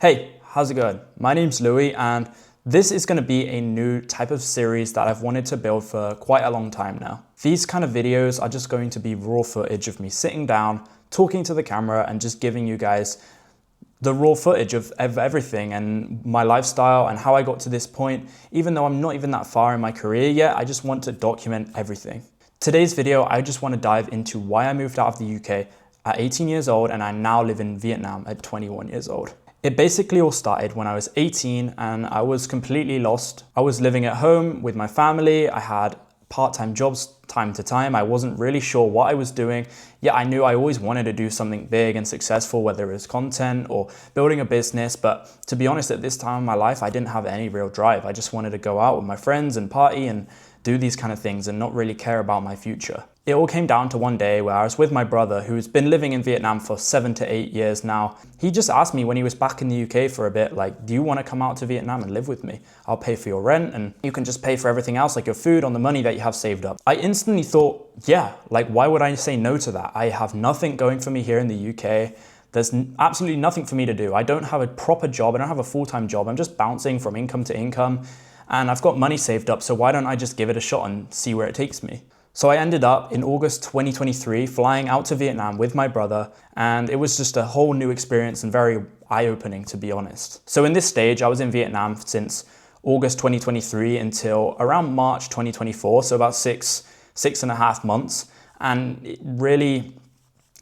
Hey, how's it going? My name's Louis, and this is going to be a new type of series that I've wanted to build for quite a long time now. These kind of videos are just going to be raw footage of me sitting down, talking to the camera, and just giving you guys the raw footage of everything and my lifestyle and how I got to this point. Even though I'm not even that far in my career yet, I just want to document everything. Today's video, I just want to dive into why I moved out of the UK at 18 years old and I now live in Vietnam at 21 years old. It basically all started when I was 18 and I was completely lost. I was living at home with my family. I had part-time jobs time to time. I wasn't really sure what I was doing, yet I knew I always wanted to do something big and successful, whether it was content or building a business. But to be honest, at this time in my life, I didn't have any real drive. I just wanted to go out with my friends and party and do these kind of things and not really care about my future. It all came down to one day where I was with my brother, who's been living in Vietnam for 7 to 8 years now. He just asked me when he was back in the UK for a bit, like, do you want to come out to Vietnam and live with me? I'll pay for your rent and you can just pay for everything else, like your food, on the money that you have saved up. I instantly thought, yeah, like, why would I say no to that? I have nothing going for me here in the UK. There's absolutely nothing for me to do. I don't have a proper job. I don't have a full-time job. I'm just bouncing from income to income and I've got money saved up. So why don't I just give it a shot and see where it takes me? So I ended up in August 2023 flying out to Vietnam with my brother, and it was just a whole new experience and very eye-opening, to be honest. So in this stage, I was in Vietnam since August 2023 until around March 2024, so about six and a half months, and it really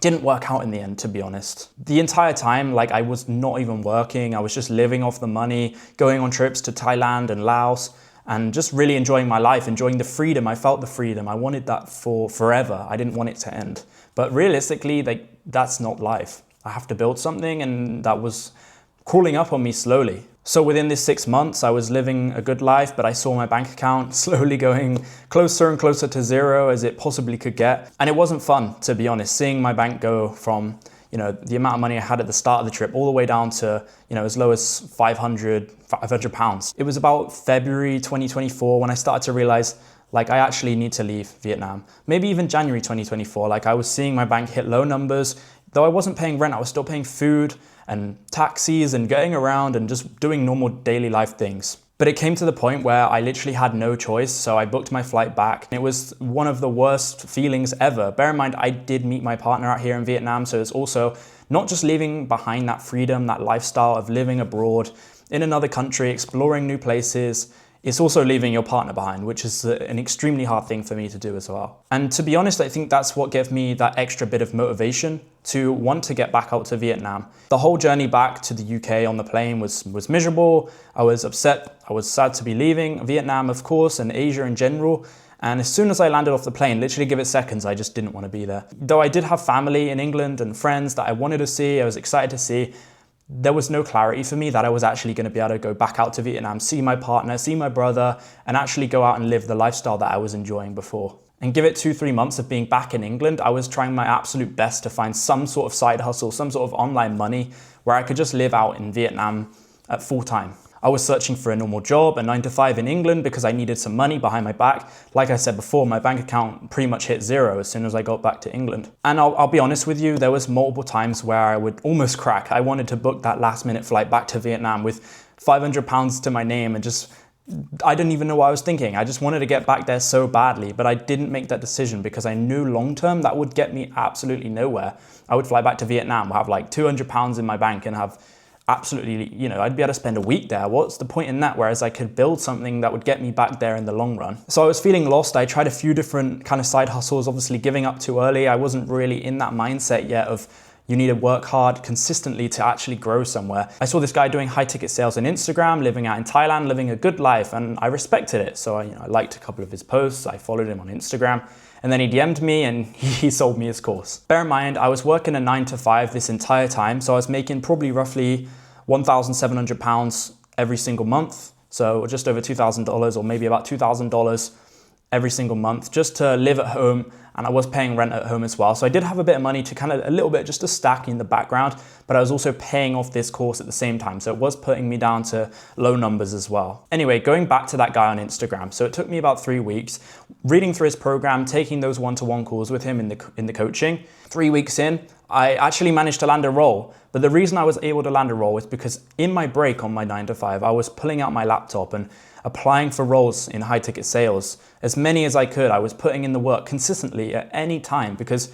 didn't work out in the end, to be honest. The entire time, like, I was not even working. I was just living off the money, going on trips to Thailand and Laos, and just really enjoying my life, enjoying the freedom. I felt the freedom. I wanted that for forever. I didn't want it to end. But realistically, like, that's not life. I have to build something, and that was crawling up on me slowly. So within this 6 months, I was living a good life, but I saw my bank account slowly going closer and closer to zero as it possibly could get. And it wasn't fun, to be honest, seeing my bank go from, the amount of money I had at the start of the trip all the way down to, as low as 500 pounds. It was about February 2024 when I started to realize, like, I actually need to leave Vietnam. Maybe even January 2024, like, I was seeing my bank hit low numbers. Though I wasn't paying rent, I was still paying food and taxis and getting around and just doing normal daily life things. But it came to the point where I literally had no choice, so I booked my flight back. It was one of the worst feelings ever. Bear in mind, I did meet my partner out here in Vietnam, so it's also not just leaving behind that freedom, that lifestyle of living abroad in another country, exploring new places. It's also leaving your partner behind, which is an extremely hard thing for me to do as well. And to be honest, I think that's what gave me that extra bit of motivation to want to get back out to Vietnam. The whole journey back to the UK on the plane was miserable. I was upset. I was sad to be leaving Vietnam, of course, and Asia in general. And as soon as I landed off the plane, literally give it seconds, I just didn't want to be there. Though I did have family in England and friends that I wanted to see, I was excited to see, there was no clarity for me that I was actually going to be able to go back out to Vietnam, see my partner, see my brother, and actually go out and live the lifestyle that I was enjoying before. And give it 2-3 months of being back in England, I was trying my absolute best to find some sort of side hustle, some sort of online money where I could just live out in Vietnam at full time. I was searching for a normal job, a 9-to-5 in England, because I needed some money behind my back. Like I said before, my bank account pretty much hit zero as soon as I got back to England. And I'll be honest with you, there was multiple times where I would almost crack. I wanted to book that last minute flight back to Vietnam with 500 pounds to my name and just, I didn't even know what I was thinking. I just wanted to get back there so badly, but I didn't make that decision because I knew long term that would get me absolutely nowhere. I would fly back to Vietnam, have like 200 pounds in my bank and have absolutely, I'd be able to spend a week there. What's the point in that? Whereas I could build something that would get me back there in the long run. So I was feeling lost. I tried a few different kind of side hustles, obviously giving up too early. I wasn't really in that mindset yet of you need to work hard consistently to actually grow somewhere. I saw this guy doing high ticket sales on Instagram, living out in Thailand, living a good life, and I respected it. So I liked a couple of his posts. I followed him on Instagram. And then he DM'd me and he sold me his course. Bear in mind, I was working a 9-to-5 this entire time. So I was making probably roughly £1,700 every single month. So just over $2,000 or maybe about $2,000 every single month just to live at home and I was paying rent at home as well. So I did have a bit of money to kind of a little bit just to stack in the background, but I was also paying off this course at the same time. So it was putting me down to low numbers as well. Anyway, going back to that guy on Instagram. So it took me about 3 weeks reading through his program, taking those one-to-one calls with him in the coaching. 3 weeks in, I actually managed to land a role. But the reason I was able to land a role was because in my break on my 9 to 5, I was pulling out my laptop and applying for roles in high ticket sales. As many as I could, I was putting in the work consistently at any time because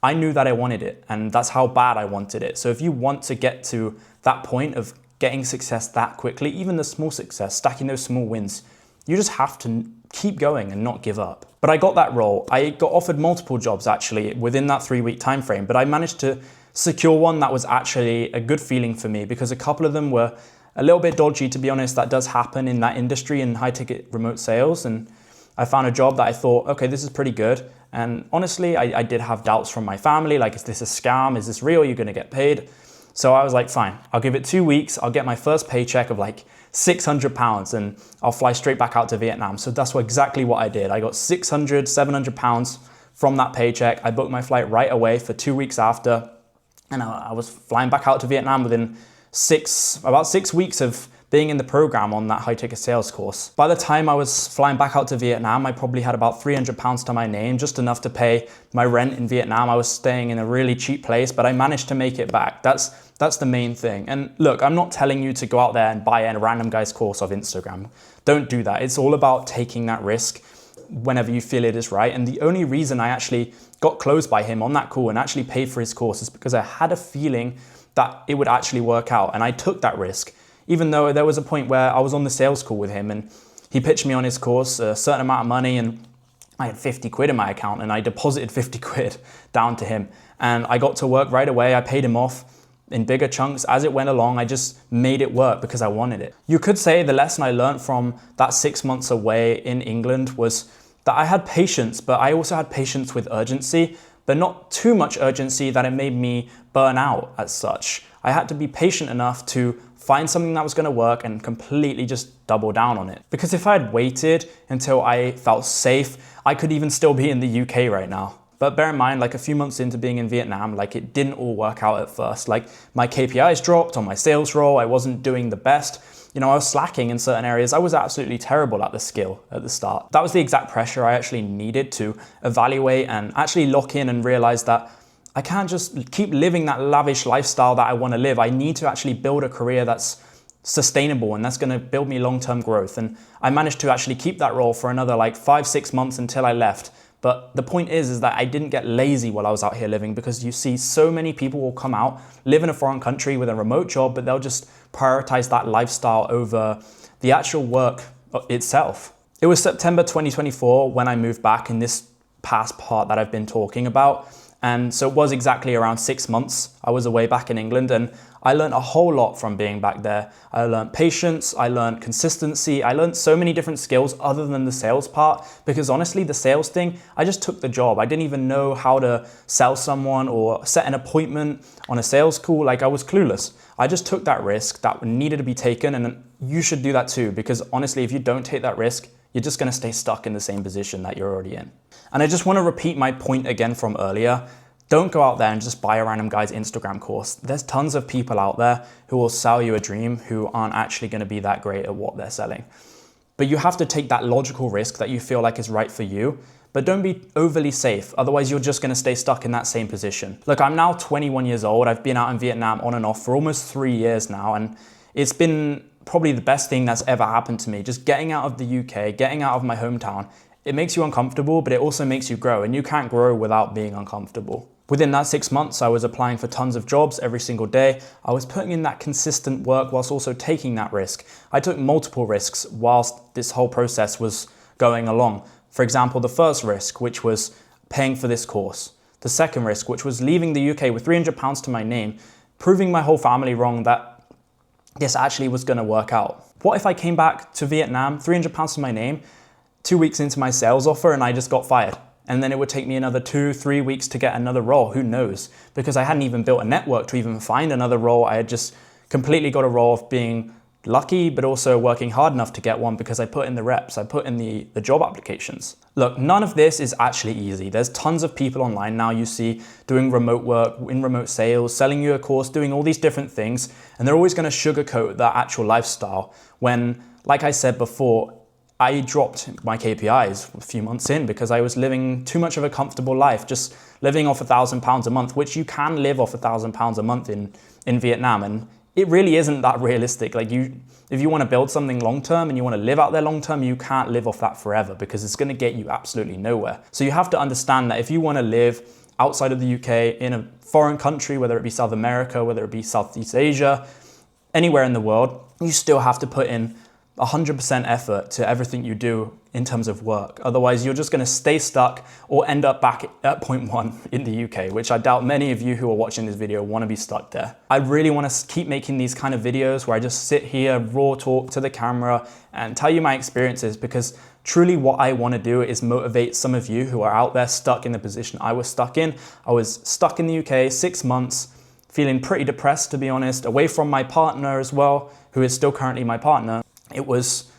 I knew that I wanted it and that's how bad I wanted it. So if you want to get to that point of getting success that quickly, even the small success, stacking those small wins, you just have to keep going and not give up. But I got that role. I got offered multiple jobs actually within that 3-week time frame, but I managed to secure one that was actually a good feeling for me because a couple of them were a little bit dodgy, to be honest. That does happen in that industry in high ticket remote sales. And I found a job that I thought, okay, this is pretty good. And honestly, I did have doubts from my family. Like, is this a scam? Is this real? You're gonna get paid? So I was like, fine, I'll give it 2 weeks. I'll get my first paycheck of like £600 and I'll fly straight back out to Vietnam. So that's exactly what I did. I got £600, £700 from that paycheck. I booked my flight right away for 2 weeks after. And I was flying back out to Vietnam within about 6 weeks of being in the program on that high ticket sales course. By the time I was flying back out to Vietnam, I probably had about £300 to my name, just enough to pay my rent in Vietnam. I was staying in a really cheap place, but I managed to make it back. That's the main thing. And look, I'm not telling you to go out there and buy a random guy's course off Instagram. Don't do that. It's all about taking that risk whenever you feel it is right. And the only reason I actually got closed by him on that call and actually paid for his course is because I had a feeling that it would actually work out. And I took that risk, even though there was a point where I was on the sales call with him and he pitched me on his course a certain amount of money and I had 50 quid in my account and I deposited 50 quid down to him. And I got to work right away. I paid him off in bigger chunks as it went along. I just made it work because I wanted it. You could say the lesson I learned from that 6 months away in England was that I had patience, but I also had patience with urgency, but not too much urgency that it made me burn out as such. I had to be patient enough to find something that was going to work and completely just double down on it. Because if I had waited until I felt safe, I could even still be in the UK right now. But bear in mind, like a few months into being in Vietnam, like it didn't all work out at first. Like my KPIs dropped on my sales role. I wasn't doing the best. You know, I was slacking in certain areas. I was absolutely terrible at the skill at the start. That was the exact pressure I actually needed to evaluate and actually lock in and realize that I can't just keep living that lavish lifestyle that I want to live. I need to actually build a career that's sustainable and that's going to build me long-term growth. And I managed to actually keep that role for another like 5-6 months until I left. But the point is that I didn't get lazy while I was out here living, because you see so many people will come out, live in a foreign country with a remote job, but they'll just prioritize that lifestyle over the actual work itself. It was September 2024 when I moved back in this past part that I've been talking about. And so it was exactly around 6 months I was away back in England, and I learned a whole lot from being back there. I learned patience, I learned consistency, I learned so many different skills other than the sales part, because honestly, the sales thing, I just took the job. I didn't even know how to sell someone or set an appointment on a sales call. Like, I was clueless. I just took that risk that needed to be taken, and you should do that too, because honestly, if you don't take that risk, you're just going to stay stuck in the same position that you're already in. And I just want to repeat my point again from earlier. Don't go out there and just buy a random guy's Instagram course. There's tons of people out there who will sell you a dream who aren't actually going to be that great at what they're selling. But you have to take that logical risk that you feel like is right for you, but don't be overly safe. Otherwise, you're just going to stay stuck in that same position. Look, I'm now 21 years old. I've been out in Vietnam on and off for almost 3 years now, and it's been probably the best thing that's ever happened to me. Just getting out of the UK, getting out of my hometown. It makes you uncomfortable, but it also makes you grow, and you can't grow without being uncomfortable. Within that 6 months, I was applying for tons of jobs every single day. I was putting in that consistent work whilst also taking that risk. I took multiple risks whilst this whole process was going along. For example, the first risk, which was paying for this course. The second risk, which was leaving the UK with £300 to my name, proving my whole family wrong that this actually was going to work out. What if I came back to Vietnam, £300 to my name, 2 weeks into my sales offer, and I just got fired? And then it would take me another 2-3 weeks to get another role. Who knows? Because I hadn't even built a network to even find another role. I had just completely got a role of being lucky, but also working hard enough to get one because I put in the reps, I put in the job applications. Look, none of this is actually easy. There's tons of people online now you see doing remote work, in remote sales, selling you a course, doing all these different things, and they're always going to sugarcoat that actual lifestyle when, like I said before, I dropped my KPIs a few months in because I was living too much of a comfortable life, just living off £1,000 a month, which you can live off £1,000 a month in Vietnam. And it really isn't that realistic. Like if you want to build something long-term and you want to live out there long-term, you can't live off that forever because it's going to get you absolutely nowhere. So you have to understand that if you want to live outside of the UK in a foreign country, whether it be South America, whether it be Southeast Asia, anywhere in the world, you still have to put in 100% effort to everything you do in terms of work. Otherwise, you're just going to stay stuck or end up back at point one in the UK, which I doubt many of you who are watching this video want to be stuck there. I really want to keep making these kind of videos where I just sit here, raw talk to the camera and tell you my experiences, because truly what I want to do is motivate some of you who are out there stuck in the position I was stuck in. I was stuck in the UK 6 months, feeling pretty depressed, to be honest, away from my partner as well, who is still currently my partner. It was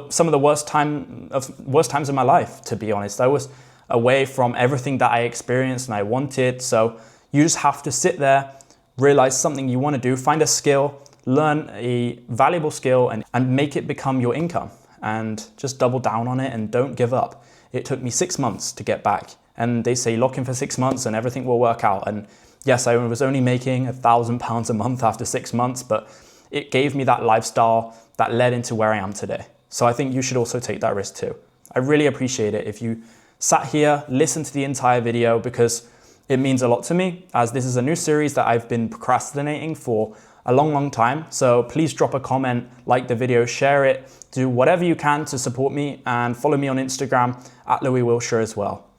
some of the worst times in my life, to be honest. I was away from everything that I experienced and I wanted. So you just have to sit there, realize something you want to do, find a skill, learn a valuable skill and make it become your income, and just double down on it and don't give up. It took me 6 months to get back, and they say lock in for 6 months and everything will work out. And yes, I was only making £1,000 a month after 6 months, but it gave me that lifestyle that led into where I am today. So I think you should also take that risk too. I really appreciate it if you sat here, listened to the entire video, because it means a lot to me, as this is a new series that I've been procrastinating for a long time. So please drop a comment, like the video, share it, do whatever you can to support me, and follow me on Instagram @LouisWilshire as well.